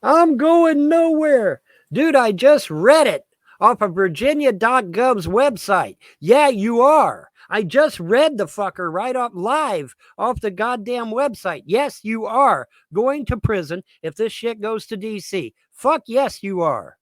I'm going nowhere. Dude, I just read it off of Virginia.gov's website. Yeah, you are. I just read the fucker right off live off the goddamn website. Yes, you are going to prison if this shit goes to DC. Fuck yes, you are.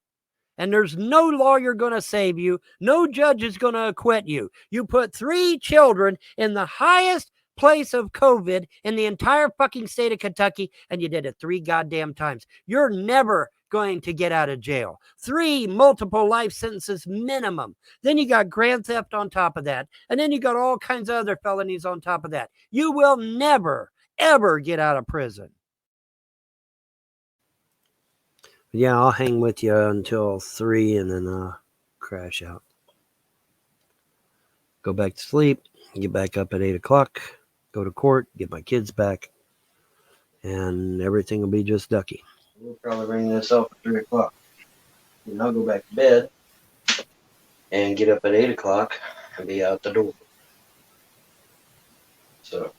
And there's no lawyer going to save you. No judge is going to acquit you. You put 3 children in the highest place of COVID in the entire fucking state of Kentucky, and you did it 3 goddamn times. You're never going to get out of jail. 3 multiple life sentences minimum. Then you got grand theft on top of that. And then you got all kinds of other felonies on top of that. You will never, ever get out of prison. Yeah, I'll hang with you until 3 and then crash out. Go back to sleep, get back up at 8 o'clock, go to court, get my kids back, and everything will be just ducky. We'll probably bring this up at 3 o'clock. And I'll go back to bed and get up at 8 o'clock and be out the door. So,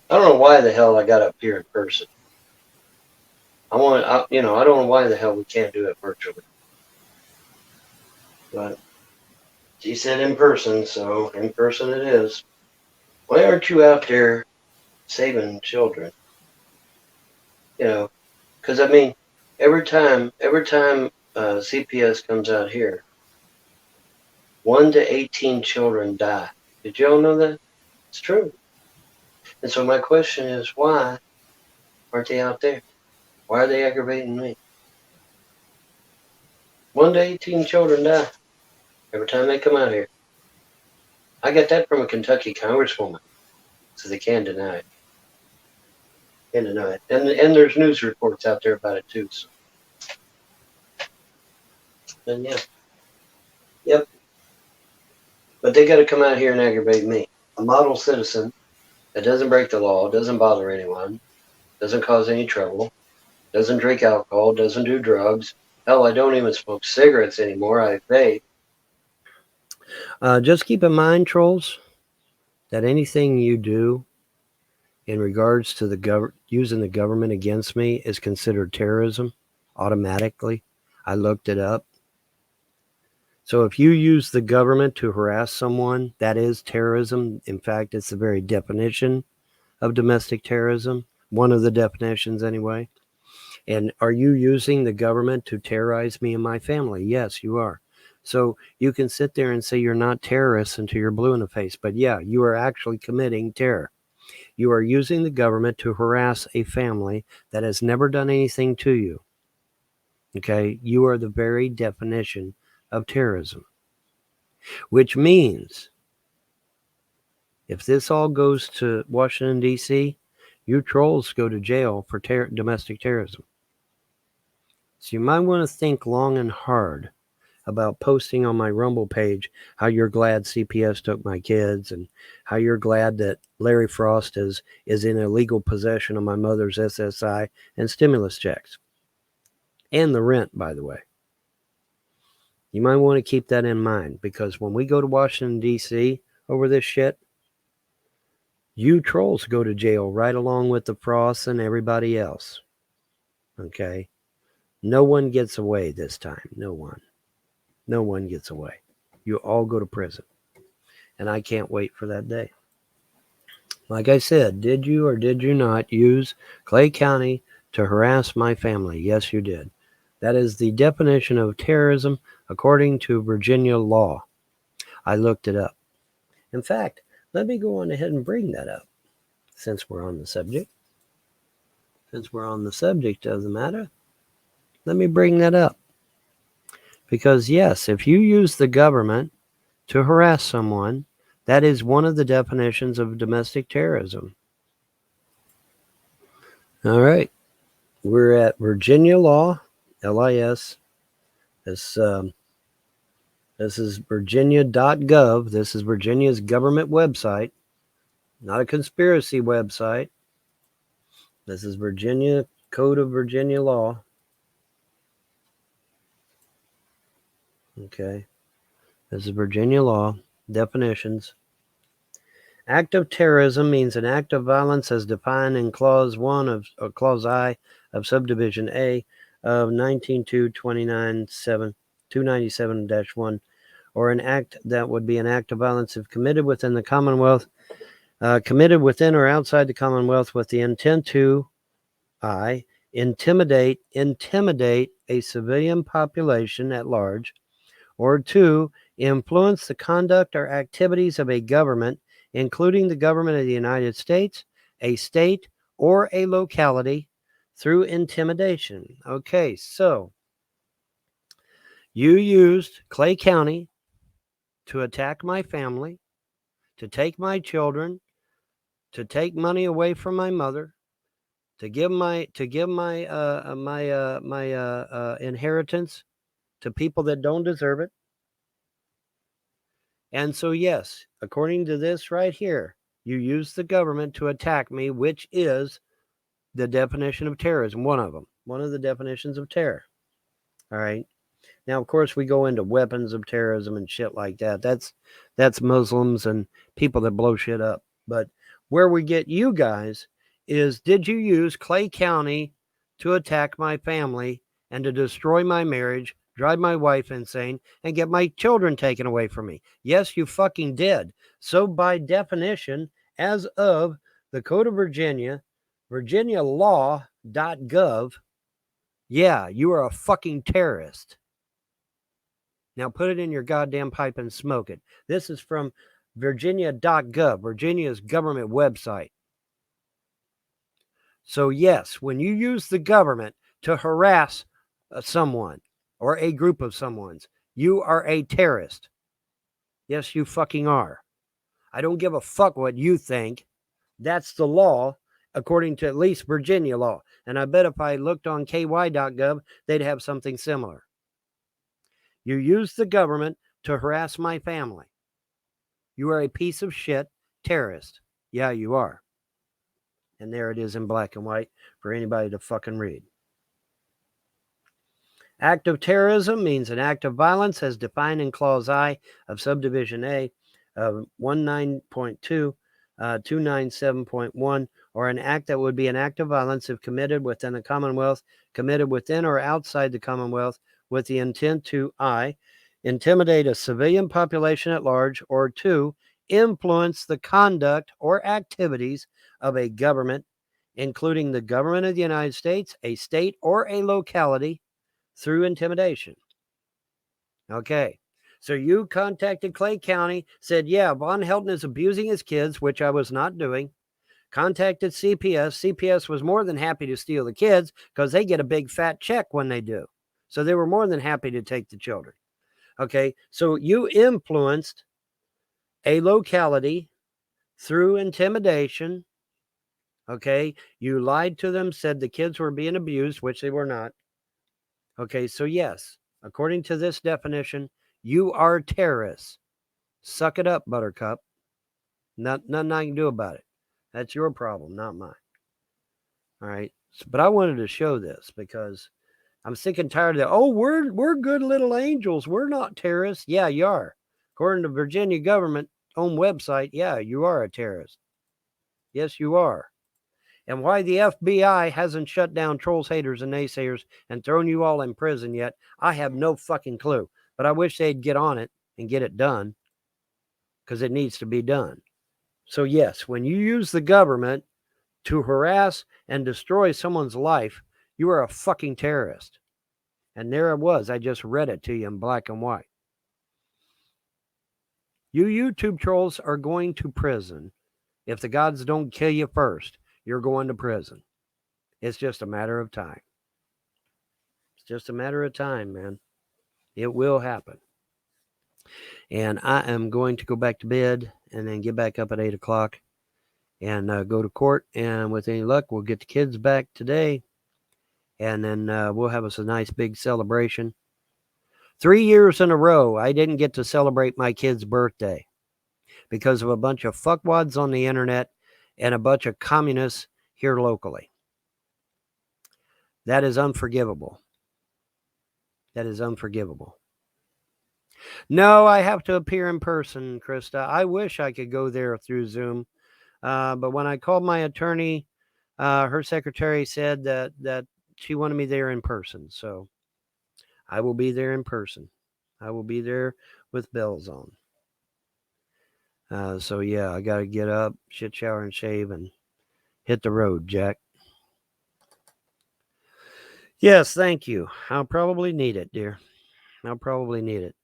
I don't know why the hell I got up here in person. I don't know why the hell we can't do it virtually. But she said in person, so in person it is. Why aren't you out there saving children? Because I mean, every time CPS comes out here, 1 to 18 children die. Did y'all know that? It's true. And so my question is, why aren't they out there? Why are they aggravating me? 1 to 18 children die every time they come out here. I got that from a Kentucky congresswoman, so they can't deny it. Can't deny it. And there's news reports out there about it too. So. And yeah. Yep. But they got to come out here and aggravate me. A model citizen that doesn't break the law, doesn't bother anyone, doesn't cause any trouble, doesn't drink alcohol, doesn't do drugs. Hell, I don't even smoke cigarettes anymore. I vape. Just keep in mind, trolls, that anything you do in regards to using the government against me is considered terrorism automatically. I looked it up. So if you use the government to harass someone, that is terrorism. In fact, it's the very definition of domestic terrorism, one of the definitions anyway. And are you using the government to terrorize me and my family? Yes, you are. So you can sit there and say you're not terrorists until you're blue in the face. But yeah, you are actually committing terror. You are using the government to harass a family that has never done anything to you. Okay? You are the very definition of terrorism. Which means if this all goes to Washington, D.C., you trolls go to jail for domestic terrorism. So you might want to think long and hard about posting on my Rumble page how you're glad CPS took my kids and how you're glad that Larry Frost is in illegal possession of my mother's SSI and stimulus checks. And the rent, by the way. You might want to keep that in mind because when we go to Washington, D.C. over this shit, you trolls go to jail right along with the Frosts and everybody else. Okay? No one gets away this time. No one. No one gets away. You all go to prison. And I can't wait for that day. Like I said, did you or did you not use Clay County to harass my family? Yes, you did. That is the definition of terrorism according to Virginia law. I looked it up. In fact, let me go on ahead and bring that up since we're on the subject. Since we're on the subject of the matter, let me bring that up. Because yes, if you use the government to harass someone, that is one of the definitions of domestic terrorism. All right. We're at Virginia Law, LIS. This is Virginia.gov. This is Virginia's government website, not a conspiracy website. This is Virginia Code of Virginia Law. Okay. This is Virginia law, definitions. Act of terrorism means an act of violence as defined in Clause 1 of Clause I of Subdivision A of 297-1, or an act that would be an act of violence if committed within the Commonwealth, committed within or outside the Commonwealth with the intent to intimidate a civilian population at large, or 2, influence the conduct or activities of a government, including the government of the United States, a state, or a locality through intimidation. Okay, so you used Clay County to attack my family, to take my children, to take money away from my mother, to give my inheritance to people that don't deserve it. And so, yes, according to this right here, you use the government to attack me, which is the definition of terrorism, one of them, one of the definitions of terror. All right. Now, of course, we go into weapons of terrorism and shit like that. That's Muslims and people that blow shit up. But where we get you guys is, did you use Clay County to attack my family and to destroy my marriage, drive my wife insane, and get my children taken away from me? Yes, you fucking did. So by definition, as of the Code of Virginia, virginialaw.gov, yeah, you are a fucking terrorist. Now put it in your goddamn pipe and smoke it. This is from Virginia.gov, Virginia's government website. So yes, when you use the government to harass someone or a group of someone's, you are a terrorist. Yes, you fucking are. I don't give a fuck what you think. That's the law, according to at least Virginia law. And I bet if I looked on ky.gov, they'd have something similar. You use the government to harass my family. You are a piece of shit terrorist. Yeah, you are. And there it is in black and white for anybody to fucking read. Act of terrorism means an act of violence as defined in Clause I of Subdivision A of 19.2, 297.1, or an act that would be an act of violence if committed within the Commonwealth, committed within or outside the Commonwealth with the intent to intimidate a civilian population at large, or 2, influence the conduct or activities of a government, including the government of the United States, a state, or a locality through intimidation. Okay. So you contacted Clay County, said, yeah, Von Helton is abusing his kids, which I was not doing. Contacted CPS. CPS was more than happy to steal the kids because they get a big fat check when they do. So they were more than happy to take the children. Okay. So you influenced a locality through intimidation. Okay. You lied to them, said the kids were being abused, which they were not. Okay. So yes, according to this definition, you are terrorists. Suck it up, Buttercup. Nothing I can do about it. That's your problem, not mine. All right. But I wanted to show this because I'm sick and tired of that. Oh, we're good little angels. We're not terrorists. Yeah, you are. According to Virginia government own website, yeah, you are a terrorist. Yes, you are. And why the FBI hasn't shut down trolls, haters, and naysayers and thrown you all in prison yet, I have no fucking clue. But I wish they'd get on it and get it done because it needs to be done. So yes, when you use the government to harass and destroy someone's life, you are a fucking terrorist. And there it was. I just read it to you in black and white. You YouTube trolls are going to prison. If the gods don't kill you first, you're going to prison. It's just a matter of time. It's just a matter of time, man. It will happen. And I am going to go back to bed and then get back up at 8 o'clock and go to court. And with any luck, we'll get the kids back today. And then we'll have us a nice big celebration. 3 years in a row, I didn't get to celebrate my kid's birthday because of a bunch of fuckwads on the internet and a bunch of communists here locally. That is unforgivable. That is unforgivable. No, I have to appear in person, Krista. I wish I could go there through Zoom. But when I called my attorney, her secretary said that she wanted me there in person. So I will be there in person. I will be there with bells on. So yeah, I got to get up, shit, shower, and shave, and hit the road, Jack. Yes, thank you. I'll probably need it, dear. I'll probably need it.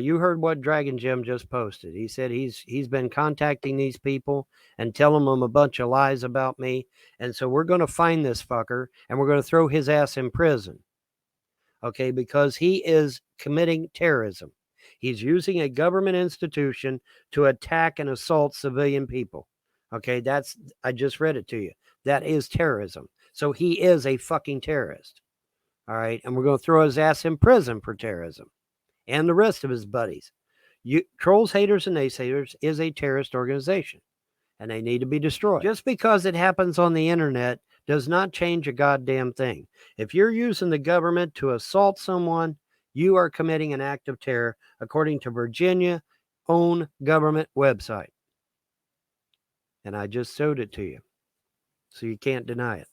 You heard what Dragon Jim just posted. He said he's been contacting these people and telling them a bunch of lies about me, and so we're going to find this fucker and we're going to throw his ass in prison. Okay, because he is committing terrorism. He's using a government institution to attack and assault civilian people. Okay, I just read it to you. That is terrorism. So he is a fucking terrorist. All right, and we're going to throw his ass in prison for terrorism and the rest of his buddies. Trolls, Haters, and Naysayers is a terrorist organization, and they need to be destroyed. Just because it happens on the internet does not change a goddamn thing. If you're using the government to assault someone, you are committing an act of terror, according to Virginia own government website. And I just showed it to you, so you can't deny it.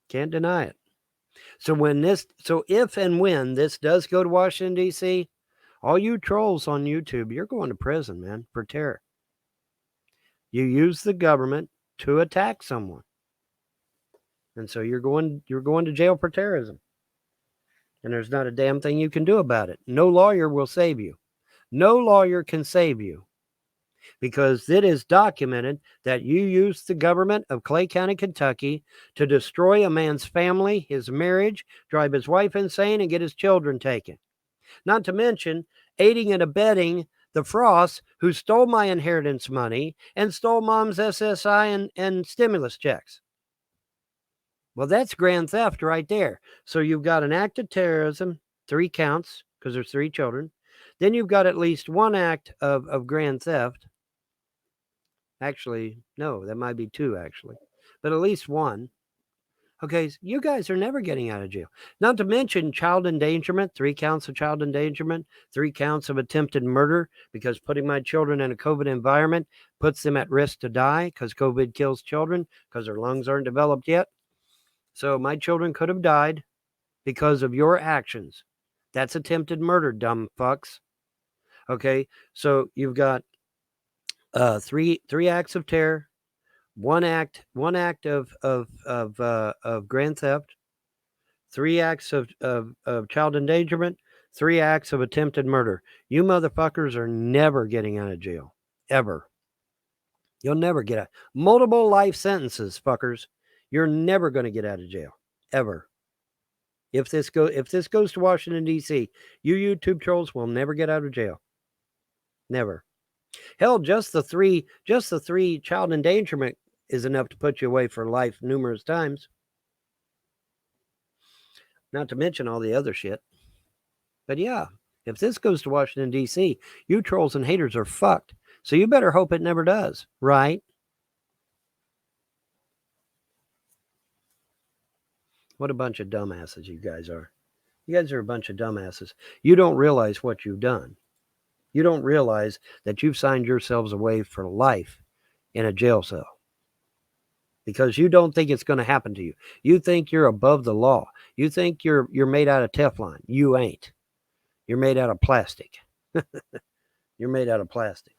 Can't deny it. So if and when this does go to Washington, D.C., all you trolls on YouTube, you're going to prison, man, for terror. You use the government to attack someone. And so you're going to jail for terrorism. And there's not a damn thing you can do about it. No lawyer will save you. No lawyer can save you. Because it is documented that you used the government of Clay County, Kentucky to destroy a man's family, his marriage, drive his wife insane, and get his children taken. Not to mention aiding and abetting the Frosts who stole my inheritance money and stole mom's SSI and stimulus checks. Well, that's grand theft right there. So you've got an act of terrorism, 3 counts, because there's 3 children. Then you've got at least 1 act of grand theft. Actually, no, that might be 2, actually. But at least 1. Okay, you guys are never getting out of jail. Not to mention child endangerment, 3 counts of child endangerment, 3 counts of attempted murder, because putting my children in a COVID environment puts them at risk to die, because COVID kills children, because their lungs aren't developed yet. So my children could have died because of your actions. That's attempted murder, dumb fucks. Okay, so you've got 3 acts of terror, one act of grand theft, 3 acts of child endangerment, 3 acts of attempted murder. You motherfuckers are never getting out of jail, ever. You'll never get out. Multiple life sentences, fuckers. You're never going to get out of jail, ever. If this goes to Washington, D.C., you YouTube trolls will never get out of jail. Never. Hell, just the three child endangerment is enough to put you away for life numerous times. Not to mention all the other shit. But yeah, if this goes to Washington, D.C., you trolls and haters are fucked. So you better hope it never does, right? What a bunch of dumbasses you guys are. You guys are a bunch of dumbasses. You don't realize what you've done. You don't realize that you've signed yourselves away for life in a jail cell. Because you don't think it's going to happen to you. You think you're above the law. You think you're made out of Teflon. You ain't. You're made out of plastic. You're made out of plastic.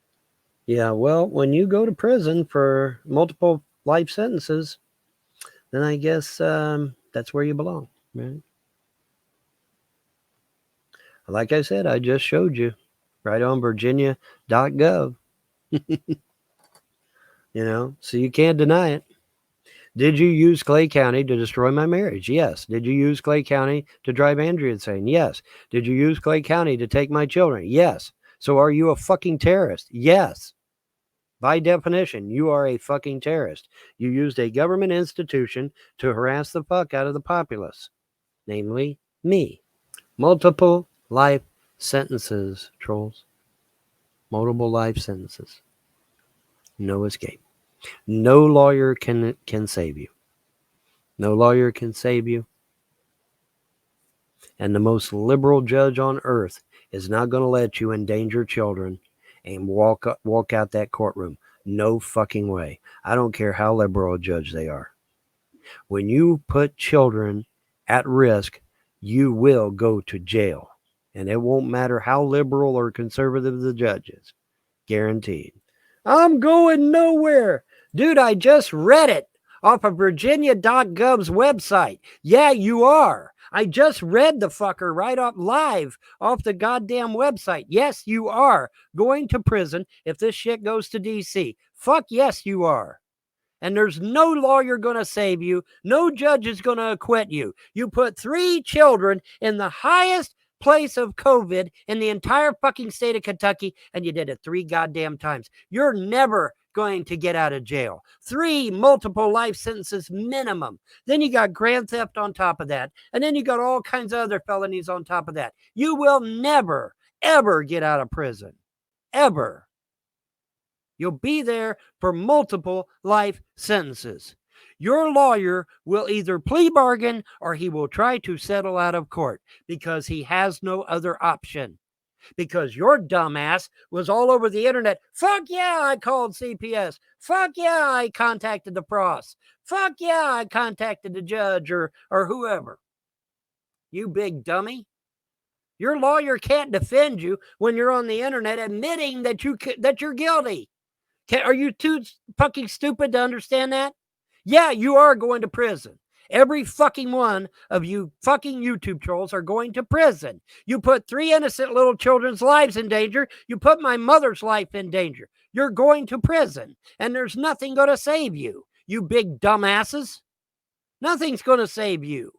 Yeah, well, when you go to prison for multiple life sentences, then I guess that's where you belong, right? Like I said, I just showed you right on virginia.gov. So you can't deny it. Did you use Clay County to destroy my marriage? Yes. Did you use Clay County to drive Andrea insane? Yes. Did you use Clay County to take my children? Yes. So are you a fucking terrorist? Yes. By definition, you are a fucking terrorist. You used a government institution to harass the fuck out of the populace, namely me. Multiple life sentences, trolls. Multiple life sentences. No escape. No lawyer can save you. No lawyer can save you. And the most liberal judge on earth is not going to let you endanger children and walk out that courtroom. No fucking way. I don't care how liberal a judge they are. When you put children at risk, you will go to jail. And it won't matter how liberal or conservative the judge is. Guaranteed. I'm going nowhere. Dude, I just read it off of Virginia.gov's website. Yeah, you are. I just read the fucker right up live off the goddamn website. Yes, you are going to prison if this shit goes to DC. Fuck yes, you are. And there's no lawyer going to save you. No judge is going to acquit you. You put 3 children in the highest place of COVID in the entire fucking state of Kentucky, and you did it 3 goddamn times. You're never going to get out of jail. 3 multiple life sentences minimum. Then you got grand theft on top of that. And then you got all kinds of other felonies on top of that. You will never, ever get out of prison. Ever. You'll be there for multiple life sentences. Your lawyer will either plea bargain or he will try to settle out of court because he has no other option. Because your dumbass was all over the internet. Fuck yeah, I called CPS. Fuck yeah, I contacted the pros. Fuck yeah, I contacted the judge or whoever. You big dummy. Your lawyer can't defend you when you're on the internet admitting that you're guilty. Are you too fucking stupid to understand that? Yeah, you are going to prison. Every fucking one of you fucking YouTube trolls are going to prison. You put 3 innocent little children's lives in danger. You put my mother's life in danger. You're going to prison. And there's nothing going to save you, you big dumbasses. Nothing's going to save you.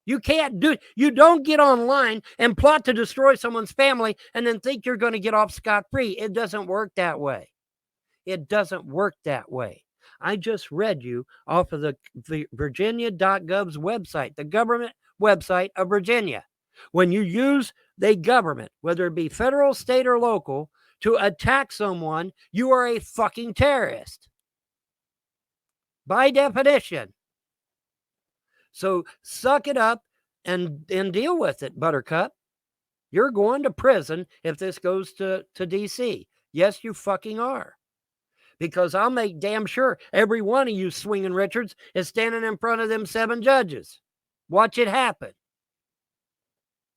You can't do it. You don't get online and plot to destroy someone's family and then think you're going to get off scot-free. It doesn't work that way. It doesn't work that way. I just read you off of the Virginia.gov's website, the government website of Virginia. When you use the government, whether it be federal, state, or local, to attack someone, you are a fucking terrorist. By definition. So suck it up and deal with it, Buttercup. You're going to prison if this goes to DC. Yes, you fucking are. Because I'll make damn sure every one of you swinging Richards is standing in front of them 7 judges. Watch it happen.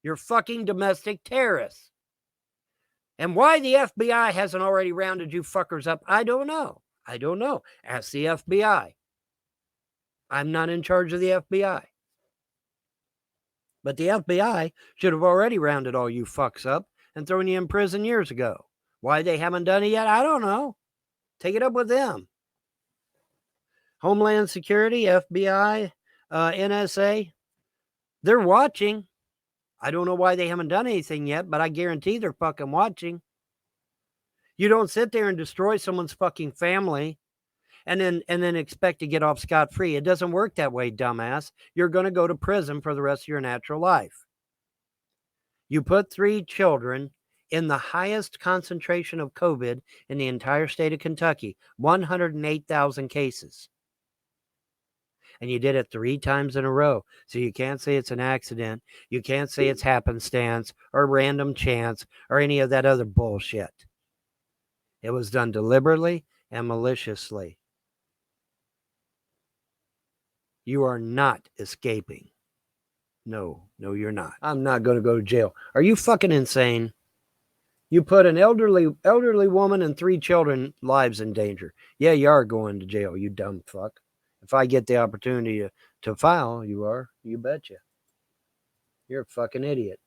You're fucking domestic terrorists. And why the FBI hasn't already rounded you fuckers up, I don't know. I don't know. Ask the FBI. I'm not in charge of the FBI. But the FBI should have already rounded all you fucks up and thrown you in prison years ago. Why they haven't done it yet, I don't know. Take it up with them. Homeland Security, FBI, NSA, they're watching. I don't know why they haven't done anything yet, but I guarantee they're fucking watching. You don't sit there and destroy someone's fucking family and then expect to get off scot-free. It doesn't work that way, dumbass. You're going to go to prison for the rest of your natural life. You put 3 children in the highest concentration of COVID in the entire state of Kentucky, 108,000 cases. And you did it 3 times in a row. So you can't say it's an accident. You can't say it's happenstance or random chance or any of that other bullshit. It was done deliberately and maliciously. You are not escaping. No, you're not. I'm not going to go to jail. Are you fucking insane? You put an elderly woman and 3 children lives in danger. Yeah, you are going to jail, you dumb fuck. If I get the opportunity to file, you are. You betcha. You're a fucking idiot.